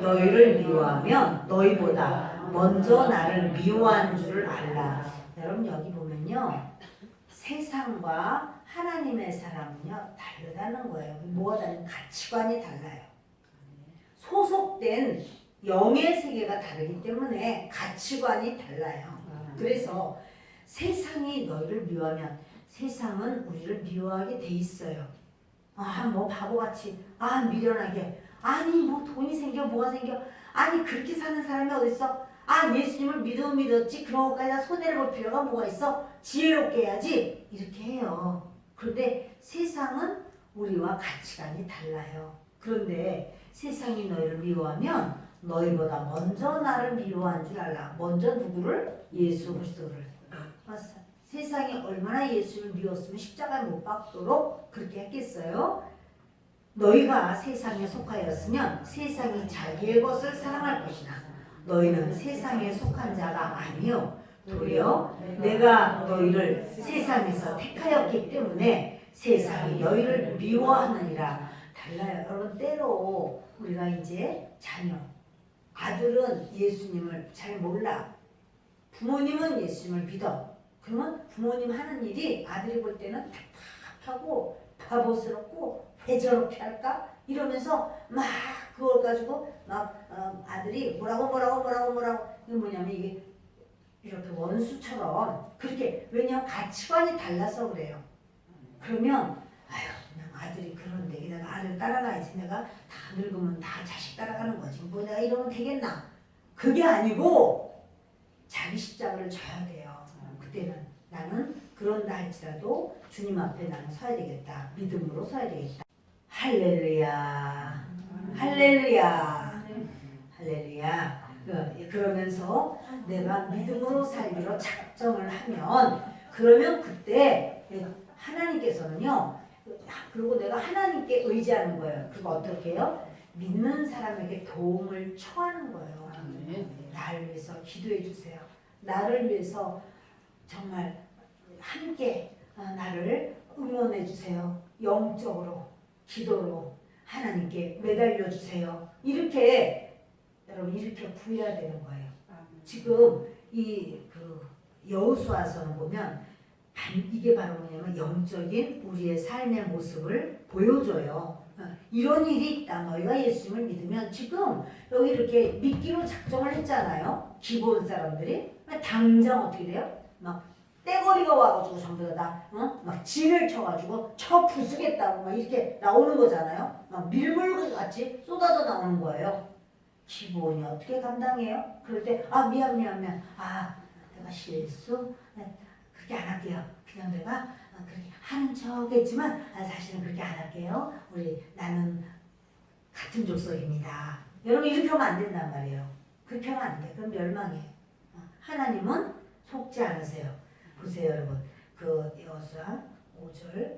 너희를 미워하면 너희보다 먼저 나를 미워한 줄을 알라. 여러분 여기 보면요. 세상과 하나님의 사람은요 다르다는 거예요. 뭐가 다른 가치관이 달라요. 소속된 영의 세계가 다르기 때문에 가치관이 달라요. 그래서 세상이 너희를 미워하면 세상은 우리를 미워하게 돼 있어요. 뭐 바보같이 미련하게 아니 뭐 돈이 생겨 뭐가 생겨 아니 그렇게 사는 사람이 어딨어? 예수님을 믿었지 그런 것까지 다 손해를 볼 필요가 뭐가 있어? 지혜롭게 해야지 이렇게 해요. 그런데 세상은 우리와 가치관이 달라요. 그런데 세상이 너희를 미워하면 너희보다 먼저 나를 미워한 줄 알라. 먼저 누구를? 예수 그리스도를. 맞어. 세상이 얼마나 예수를 미웠으면 십자가에 못 박도록 그렇게 했겠어요? 너희가 세상에 속하였으면 세상이 자기의 것을 사랑할 것이나 너희는 세상에 속한 자가 아니요 도리어 내가 너희를 세상에서 택하였기 때문에 세상이 너희를 미워하느니라. 달라요. 여러분 때로 우리가 이제 자녀 아들은 예수님을 잘 몰라. 부모님은 예수님을 믿어. 그러면 부모님 하는 일이 아들이 볼 때는 답답하고 바보스럽고 왜 저렇게 할까? 이러면서 막 그걸 가지고 막 아들이 뭐라고 이게 뭐냐면 이게 이렇게 원수처럼 그렇게 왜냐면 가치관이 달라서 그래요. 그러면 그냥 아들이 그런데 내가 아들 따라가야지. 내가 다 늙으면 다 자식 따라가는 거지. 뭐 내가 이러면 되겠나? 그게 아니고 자기 십자가를 져야 돼요. 그때는 나는 그런다 할지라도 주님 앞에 나는 서야 되겠다. 믿음으로 서야 되겠다. 할렐루야. 할렐루야. 할렐루야. 그러면서 내가 믿음으로 살기로 작정을 하면 그러면 그때 하나님께서는요. 그리고 내가 하나님께 의지하는 거예요. 그거 어떻게 해요? 믿는 사람에게 도움을 청하는 거예요. 나를 위해서 기도해 주세요. 나를 위해서 정말 함께 나를 응원해 주세요. 영적으로 기도로 하나님께 매달려 주세요. 이렇게 여러분 이렇게 구해야 되는 거예요. 지금 이 여호수아서는 보면 이게 바로 뭐냐면 영적인 우리의 삶의 모습을 보여줘요. 이런 일이 있다. 너희가 예수님을 믿으면 지금 여기 이렇게 믿기로 작정을 했잖아요. 기본 사람들이 당장 어떻게 돼요? 막 떼거리가 와가지고 전부 막 진을 쳐가지고 쳐 부수겠다고 막 이렇게 나오는 거잖아요. 막 밀물같이 쏟아져 나오는 거예요. 기본이 어떻게 감당해요? 그럴 때 미안 내가 실수 그렇게 안 할게요. 그냥 내가 그렇게 하는 척했지만 사실은 그렇게 안 할게요. 나는 같은 족속입니다. 여러분 이렇게 하면 안 된단 말이에요. 그렇게 하면 안 돼. 그럼 멸망해요. 하나님은 속지 않으세요. 보세요 여러분. 여호수아 5절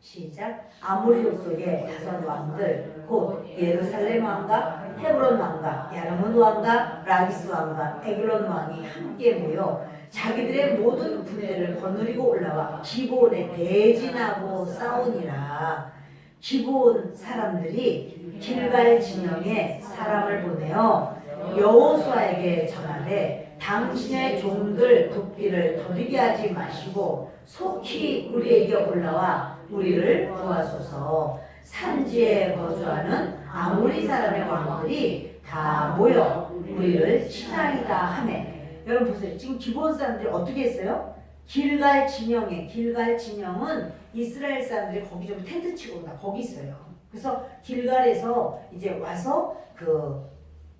시작. 아모리 족속의 다섯 왕들 곧 예루살렘 왕과 헤브론 왕과 야르문 왕과 라기스 왕과 에글론 왕이 함께 모여 자기들의 모든 군대를 거느리고 올라와 기브온에 대진하고 싸우니라. 기브온 사람들이 길갈 진영에 사람을 보내어 여호수아에게 전하되 당신의 종들 돕기를 더디게 하지 마시고 속히 우리에게 올라와 우리를 도와소서. 산지에 거주하는 아모리 사람의 왕들이 다 모여 우리를 치나이다 하매. 여러분 보세요. 지금 기브온 사람들이 어떻게 했어요? 길갈 진영은 이스라엘 사람들이 거기 좀 텐트 치고 거기 있어요. 그래서 길갈에서 이제 와서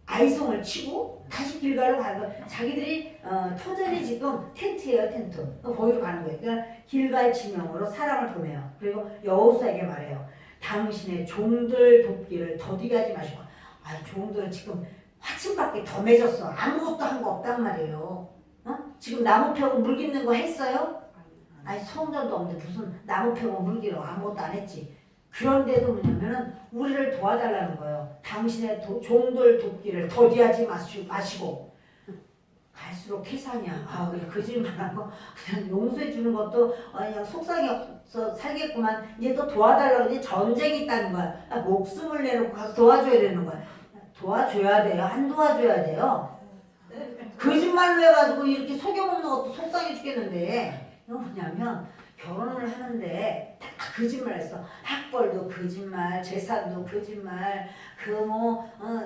아이성을 치고 다시 길갈로 가는 거. 자기들이 터전이 지금 텐트예요. 텐트. 거기로 가는 거예요. 그러니까 길갈 진영으로 사람을 보내요. 그리고 여호수아에게 말해요. 당신의 종들 돕기를 더디게 하지 마시고. 종들은 지금 화침밖에 더 맺었어. 아무것도 한 거 없단 말이에요. 지금 나무 펴고 물 깃는 거 했어요? 성전도 없는데 무슨 나무 펴고 물 기르고 아무것도 안 했지. 그런데도 뭐냐면은 우리를 도와달라는 거예요. 당신의 종들 돕기를 더디하지 마시고. 갈수록 해산이야. 우리 거짓말하고 그냥 용서해 주는 것도 그냥 속상해서 살겠구만. 이제 또 도와달라고 이제 전쟁이 있다는 거야. 목숨을 내놓고 가서 도와줘야 되는 거야. 도와줘야 돼요. 안 도와줘야 돼요. 거짓말로 해가지고 이렇게 속여먹는 것도 속상해 죽겠는데. 이거 뭐냐면 결혼을 하는데 다 거짓말했어. 학벌도 거짓말, 재산도 거짓말,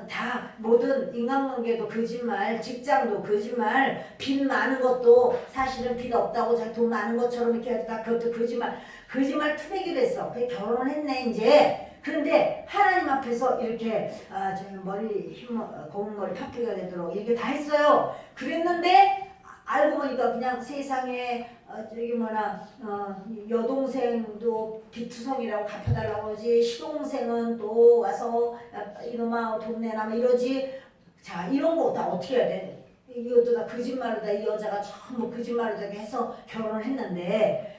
다 모든 인간관계도 거짓말, 직장도 거짓말, 빚 많은 것도 사실은 빚 없다고 자기 돈 많은 것처럼 이렇게 다 그것도 거짓말. 거짓말 투백이 됐어. 그 결혼했네 이제. 그런데 하나님 앞에서 이렇게 저 머리 고운 머리 파뿌리가 되도록 이렇게 다 했어요. 그랬는데 알고 보니까 그냥 세상에 저기 뭐나 여동생도 비투성이라고 갚아달라고 그러지, 시동생은 또 와서 이놈아 돈 내놔 뭐 이러지. 자, 이런 거 다 어떻게 해야 돼? 이것도 다 거짓말로다. 이 여자가 전부 거짓말로다 해서 결혼을 했는데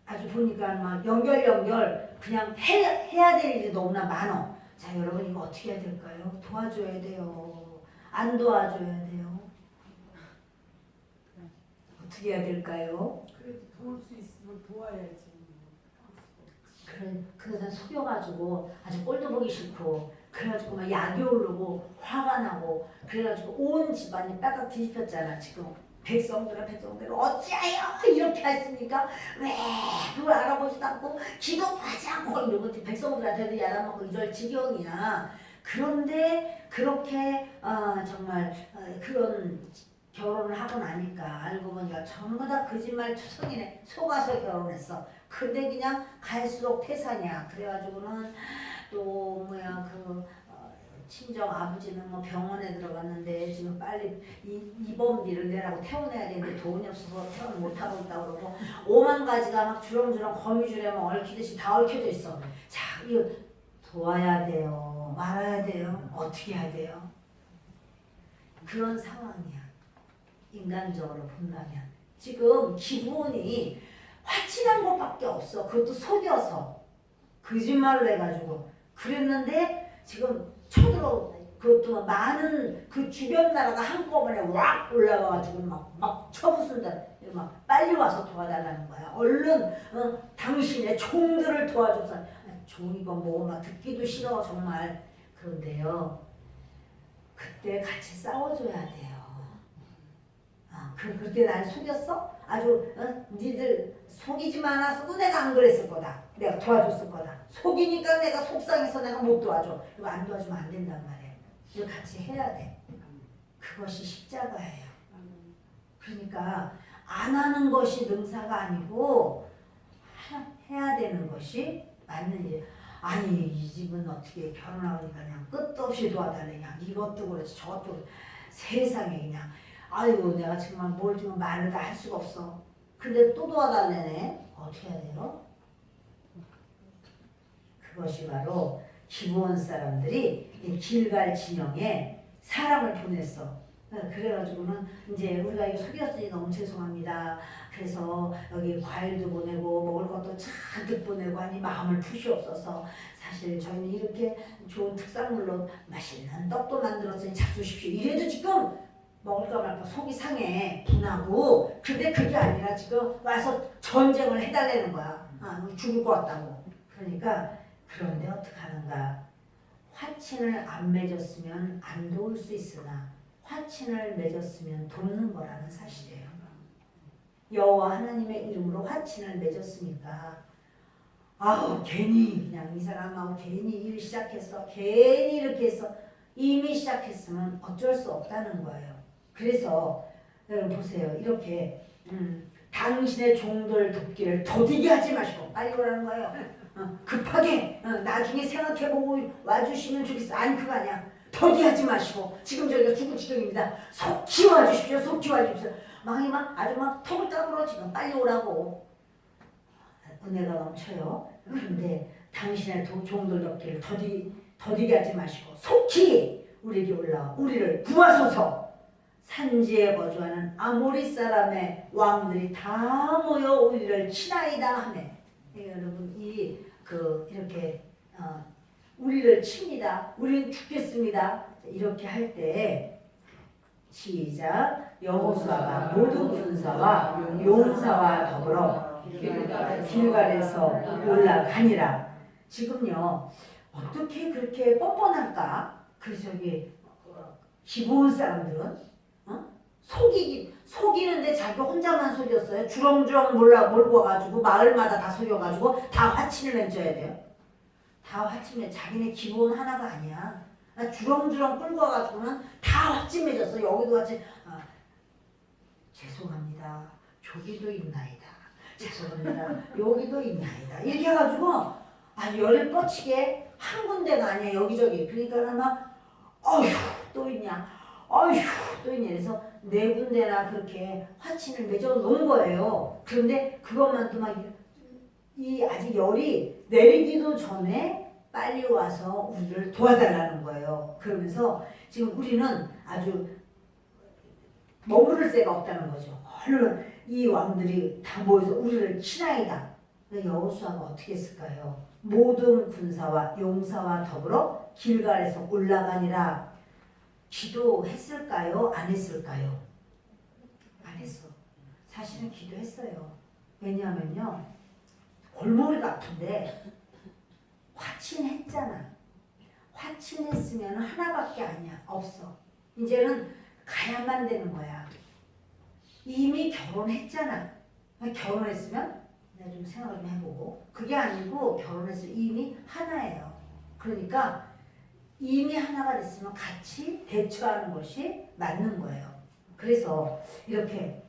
아주 보니까 막 연결 그냥 해야 될 일이 너무나 많어. 자, 여러분 이거 어떻게 해야 될까요? 도와줘야 돼요. 안 도와줘야 돼요. 어떻게 해야 될까요? 그래도 도울 수 있으면 도와야지. 그래서 속여가지고 아주 꼴도 보기 싫고 그래가지고 막 약이 오르고 화가 나고 그래가지고 온 집안이 빨갛 뒤집혔잖아. 지금 백성들은 어찌하여 이렇게 했습니까? 왜 그걸 알아보지도 않고 기도도 하지 않고 이런 것들 백성들한테도 야단먹고 이럴 지경이야. 그런데 그렇게 정말 그런 결혼을 하고 나니까 알고 보니까 전부 다 거짓말 투성이네. 속아서 결혼했어. 근데 그냥 갈수록 태산이야. 그래가지고는 또 뭐야 친정 아버지는 뭐 병원에 들어갔는데 지금 빨리 입원비를 내라고 퇴원해야 되는데 돈이 없어서 퇴원 못하고 있다고 그러고 5만 가지가 막 주렁주렁 거미줄에 막 얽히듯이 다 얽혀져 있어. 자, 이거 도와야 돼요. 말아야 돼요. 어떻게 해야 돼요? 그런 상황이야. 인간적으로 본다면 지금 기본이 화친한 것밖에 없어. 그것도 속여서 거짓말로 해가지고 그랬는데 지금 쳐들어 그것도 많은 그 주변 나라가 한꺼번에 왁 올라와가지고 막 쳐부순다. 막 빨리 와서 도와달라는 거야. 얼른 당신의 종들을 도와줘서 종이고 뭐 막 듣기도 싫어 정말. 그런데요 그때 같이 싸워줘야 돼요. 그렇게 날 속였어? 아주 니들 속이지 않았어도 내가 안 그랬을 거다. 내가 도와줬을 거다. 속이니까 내가 속상해서 내가 못 도와줘. 이거 안 도와주면 안 된단 말이에요. 이거 같이 해야 돼. 그것이 십자가예요. 그러니까 안 하는 것이 능사가 아니고 해야 되는 것이 맞는 일. 아니 이 집은 어떻게 결혼하니까 그냥 끝도 없이 도와달래냐. 이것도 그렇지 저것도 그렇지. 세상에 그냥 아이고 내가 정말 뭘 좀 말을 다 할 수가 없어. 근데 또 도와달래네. 어떻게 해야 돼요? 그것이 바로 기브온 사람들이 이 길갈 진영에 사람을 보냈어. 그래가지고는 이제 우리가 이거 속였으니 너무 죄송합니다. 그래서 여기 과일도 보내고 먹을 것도 잔뜩 보내고 하니 마음을 푸시옵소서. 사실 저희는 이렇게 좋은 특산물로 맛있는 떡도 만들어서 잡수십시오. 이래도 지금 먹을까 말까 속이 상해 분하고. 근데 그게 아니라 지금 와서 전쟁을 해달라는 거야. 죽을 것 같다고. 그러니까 그런데 어떻게 하는가. 화친을 안 맺었으면 안 도울 수 있으나 화친을 맺었으면 돕는 거라는 사실이에요. 여호와 하나님의 이름으로 화친을 맺었으니까 괜히 그냥 이 사람하고 괜히 일 시작했어. 괜히 이렇게 해서 이미 시작했으면 어쩔 수 없다는 거예요. 그래서 여러분 보세요. 이렇게 당신의 종들 돕기를 더디게 하지 마시고 빨리 오라는 거예요. 급하게 나중에 생각해보고 와주시면 좋겠어. 아니 그거 아니야. 더디하지 마시고 지금 저희가 죽을 지경입니다. 속히 와주십시오. 속히 와주십시오. 막 아주 막 턱을 따물어 지금 빨리 오라고. 은혜가 넘쳐요. 그런데 당신의 종들 돕기를 더디게 하지 마시고 속히 우리에게 올라와 우리를 구하소서. 산지에 거주하는 아모리 사람의 왕들이 다 모여 우리를 치나이다 하네. 여러분 이렇게 우리를 칩니다. 우리는 죽겠습니다. 이렇게 할 때 시작. 여호수아가 모든 군사와 용사와 더불어 길갈에서 올라가니라. 지금요 어떻게 그렇게 뻔뻔할까? 기브온 사람들은 속이는데 자기 혼자만 속였어요. 주렁주렁 몰고 와가지고 마을마다 다 속여가지고 다 화친을 맺어야 돼요. 다 화친을 자기네 기본 하나가 아니야. 주렁주렁 끌고 와가지고는 다 화친 맺었어. 여기도 화친. 죄송합니다. 저기도 있나이다. 자그럽니다. 여기도 있나이다. 이렇게 해가지고 열을 뻗치게 한 군데가 아니야 여기저기. 그러니까 막 어휴 또 있냐, 어휴 또 있냐. 그래서 네 군데나 그렇게 화친을 맺어 놓은 거예요. 그런데 그것만도 막 이 아직 열이 내리기도 전에 빨리 와서 우리를 도와달라는 거예요. 그러면서 지금 우리는 아주 머무를 데가 없다는 거죠. 얼른 이 왕들이 다 모여서 우리를 치나이다. 여호수아가 어떻게 했을까요? 모든 군사와 용사와 더불어 길갈에서 올라가니라. 기도했을까요? 안 했을까요? 안 했어. 사실은 기도했어요. 왜냐하면요, 골머리가 아픈데 화친했잖아. 화친했으면 하나밖에 아니야. 없어. 이제는 가야만 되는 거야. 이미 결혼했잖아. 결혼했으면 내가 좀 생각을 좀 해보고, 그게 아니고 결혼했으면 이미 하나예요. 그러니까 이미 하나가 됐으면 같이 대처하는 것이 맞는 거예요. 그래서 이렇게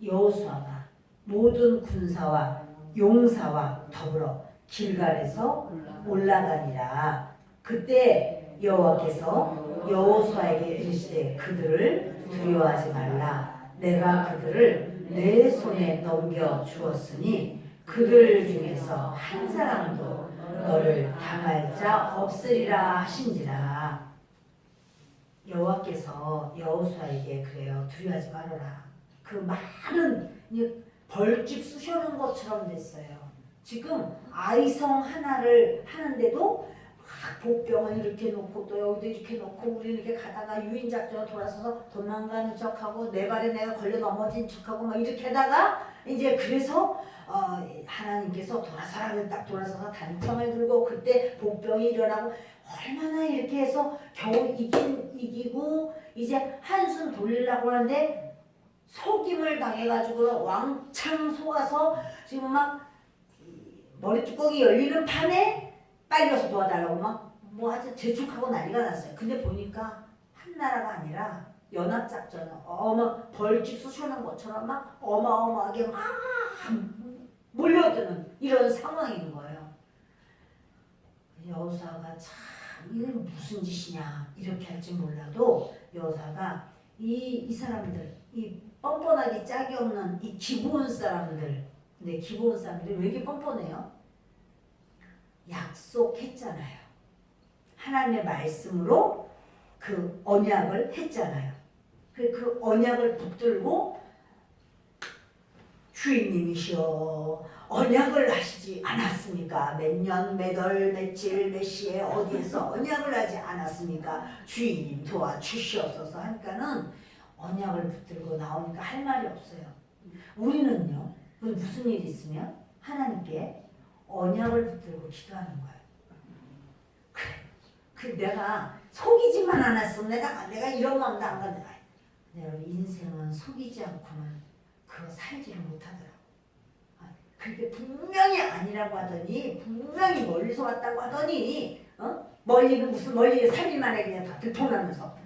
여호수아가 모든 군사와 용사와 더불어 길갈에서 올라가니라. 그때 여호와께서 여호수아에게 이르시되 그들을 두려워하지 말라. 내가 그들을 내 손에 넘겨 주었으니 그들 중에서 한 사람도 너를 당할 자 없으리라 하신지라. 여호와께서 여호수아에게 그래요. 두려워하지 말아라. 그 많은 벌집 쑤셔놓은 것처럼 됐어요. 지금 아이성 하나를 하는데도 막 복병을 이렇게 놓고 또 여기도 이렇게 놓고 우리 이렇게 가다가 유인작전 돌아서서 도망가는 척하고 내 발에 내가 걸려 넘어진 척하고 막 이렇게 하다가 이제 그래서 하나님께서 돌아서라 딱 돌아서서 단청을 들고 그때 복병이 일어나고 얼마나 이렇게 해서 겨우 이기고 이제 한숨 돌리려고 하는데 속임을 당해가지고 왕창 속아서 지금 막 머리뚜껑이 열리는 판에 빨리 와서 도와달라고 막 뭐 아주 재촉하고 난리가 났어요. 근데 보니까 한 나라가 아니라 연합작전을 벌집 쑤셔놓은 것처럼 막 어마어마하게 막 몰려드는 이런 상황인 거예요. 여호수아가 참 이게 무슨 짓이냐 이렇게 할지 몰라도 여호수아가 이 사람들 이 뻔뻔하기 짝이 없는 이 기브온 사람들, 근데 기브온 사람들이 왜 이렇게 뻔뻔해요? 약속했잖아요. 하나님의 말씀으로 그 언약을 했잖아요. 그 언약을 붙들고 주인님이시여 언약을 하시지 않았습니까? 몇 년, 몇 월, 며칠, 몇 시에 어디에서 언약을 하지 않았습니까? 주인님 도와주시옵소서 하니까는 언약을 붙들고 나오니까 할 말이 없어요. 우리는요, 무슨 일이 있으면 하나님께 언약을 붙들고 기도하는 거예요. 내가 속이지만 않았으면 내가 이런 마음도 안 가더라. 여러분 인생은 속이지 않고는 그거 살지를 못하더라고. 그게 분명히 아니라고 하더니 분명히 멀리서 왔다고 하더니 멀리는 무슨 멀리에 살기만 해 그냥 다 들통나면서.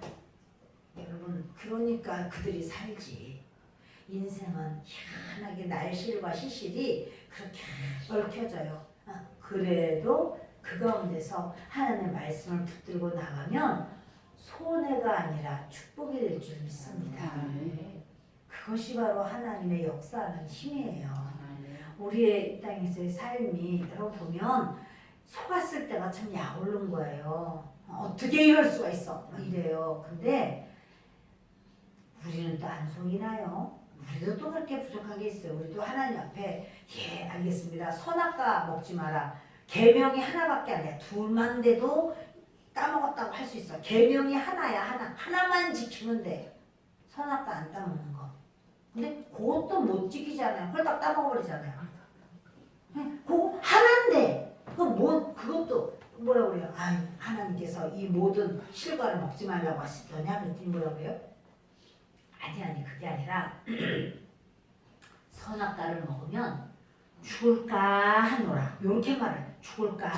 여러분 그러니까 그들이 살지. 인생은 희한하게 날실과 시실이 그렇게 얽혀져요. 그래도 그 가운데서 하나님의 말씀을 붙들고 나가면 손해가 아니라 축복이 될 줄 믿습니다. 그것이 바로 하나님의 역사하는 힘이에요. 우리의 이 땅에서의 삶이 여러분 보면 속았을 때가 참 약오른 거예요. 어떻게 이럴 수가 있어? 이래요. 근데 우리는 또 안 속이나요? 우리도 또 그렇게 부족한 게 있어요. 우리도 하나님 앞에 예 알겠습니다. 선악과 먹지 마라. 계명이 하나밖에 안 돼. 둘만 돼도 까먹었다고 할 수 있어. 계명이 하나야 하나만 지키면 돼. 선악과 안 따먹는 거. 근데 그것도 못 지키잖아요. 홀딱 따먹어버리잖아요. 그거 하나인데 그것도 뭐라 그래요? 하나님께서 이 모든 실과를 먹지 말라고 하시더냐? 그랬더니 뭐라 그래요? 아니 그게 아니라 선악과를 먹으면 죽을까 하노라. 이렇게 말해요. 죽을까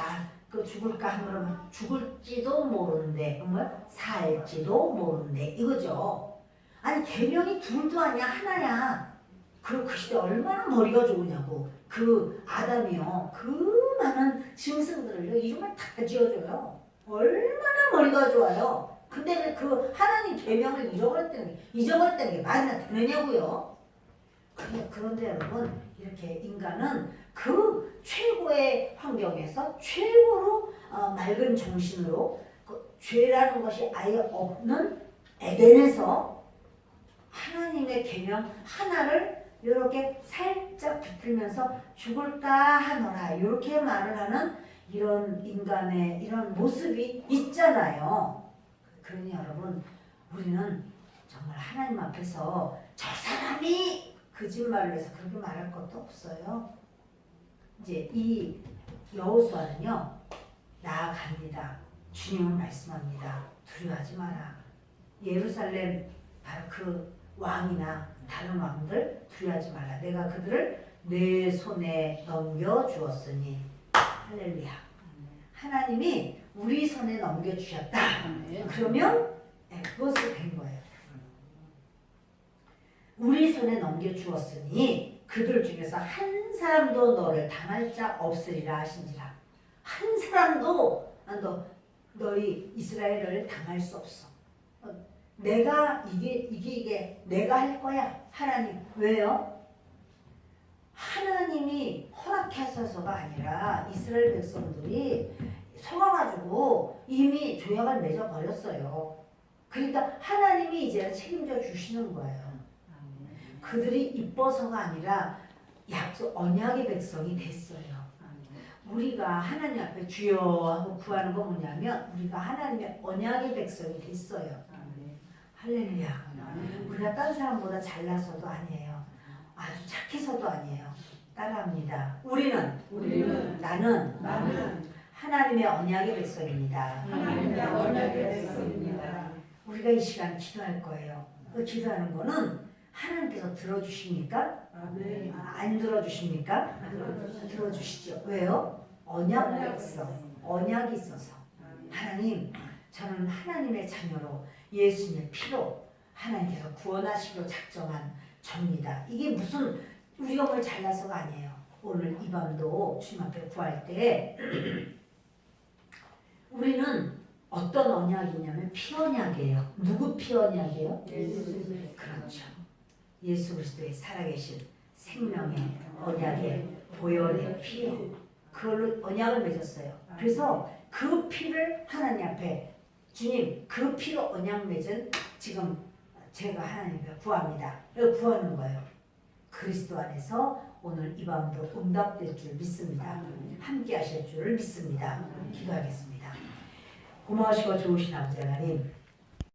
하노라. 죽을지도 모르는데 살지도 모르는데 이거죠. 아니 계명이 둘도 아니야 하나야. 그 시대 얼마나 머리가 좋으냐고. 그 아담이요 그 많은 짐승들을요 이름을 다 지어줘요. 얼마나 머리가 좋아요. 근데 그 하나님 계명을 잊어버렸다는 게 말이나 되느냐고요. 그런데 여러분 이렇게 인간은 그 최고의 환경에서 최고로 맑은 정신으로 그 죄라는 것이 아예 없는 에덴에서 하나님의 계명 하나를 이렇게 살짝 붙들면서 죽을까 하노라 이렇게 말을 하는 이런 인간의 이런 모습이 있잖아요. 그러니 여러분 우리는 정말 하나님 앞에서 저 사람이 거짓말을 해서 그렇게 말할 것도 없어요. 이제 이 여호수아는요 나아갑니다. 주님은 말씀합니다. 두려워하지 마라. 예루살렘 바로 그 왕이나 다른 왕들 두려워하지 말라. 내가 그들을 내 손에 넘겨주었으니 할렐루야. 하나님이 우리 손에 넘겨주셨다. 그러면 그것을 된 거예요. 우리 손에 넘겨주었으니 그들 중에서 한 사람도 너를 당할 자 없으리라 하신지라. 한 사람도 너희 이스라엘을 당할 수 없어. 내가 이게 내가 할 거야. 하나님. 왜요? 하나님이 허락하셔서가 아니라 이스라엘 백성들이 속아가지고 이미 조약을 맺어버렸어요. 그러니까 하나님이 이제 책임져 주시는 거예요. 그들이 이뻐서가 아니라 약속 언약의 백성이 됐어요. 우리가 하나님 앞에 주여 하고 구하는 건 뭐냐면 우리가 하나님의 언약의 백성이 됐어요. 할렐루야. 우리가 다른 사람보다 잘나서도 아니에요. 아주 착해서도 아니에요. 따라합니다. 우리는 나는 하나님의 언약의 백성입니다. 우리가 이 시간 기도할 거예요. 그 기도하는 거는 하나님께서 들어주십니까? 안 들어주십니까? 들어주시죠. 왜요? 언약 백성, 언약이 있어서. 하나님, 저는 하나님의 자녀로 예수님의 피로 하나님께서 구원하시기로 작정한 접니다. 이게 무슨 우리가 뭘 잘나서가 아니에요. 오늘 이 밤도 주님 앞에 구할 때 우리는 어떤 언약이냐면 피 언약이에요. 누구 피 언약이에요? 그렇죠. 예수 그리스도의 살아계신 생명의 언약의 보혈의 피요. 그걸로 언약을 맺었어요. 그래서 그 피를 하나님 앞에 주님 그 피로 언약 맺은 지금 제가 하나님께 구합니다. 이거 구하는 거예요. 그리스도 안에서 오늘 이 밤도 응답될 줄 믿습니다. 함께 하실 줄을 믿습니다. 기도하겠습니다. 고마우시고 좋으신 아버지 하나님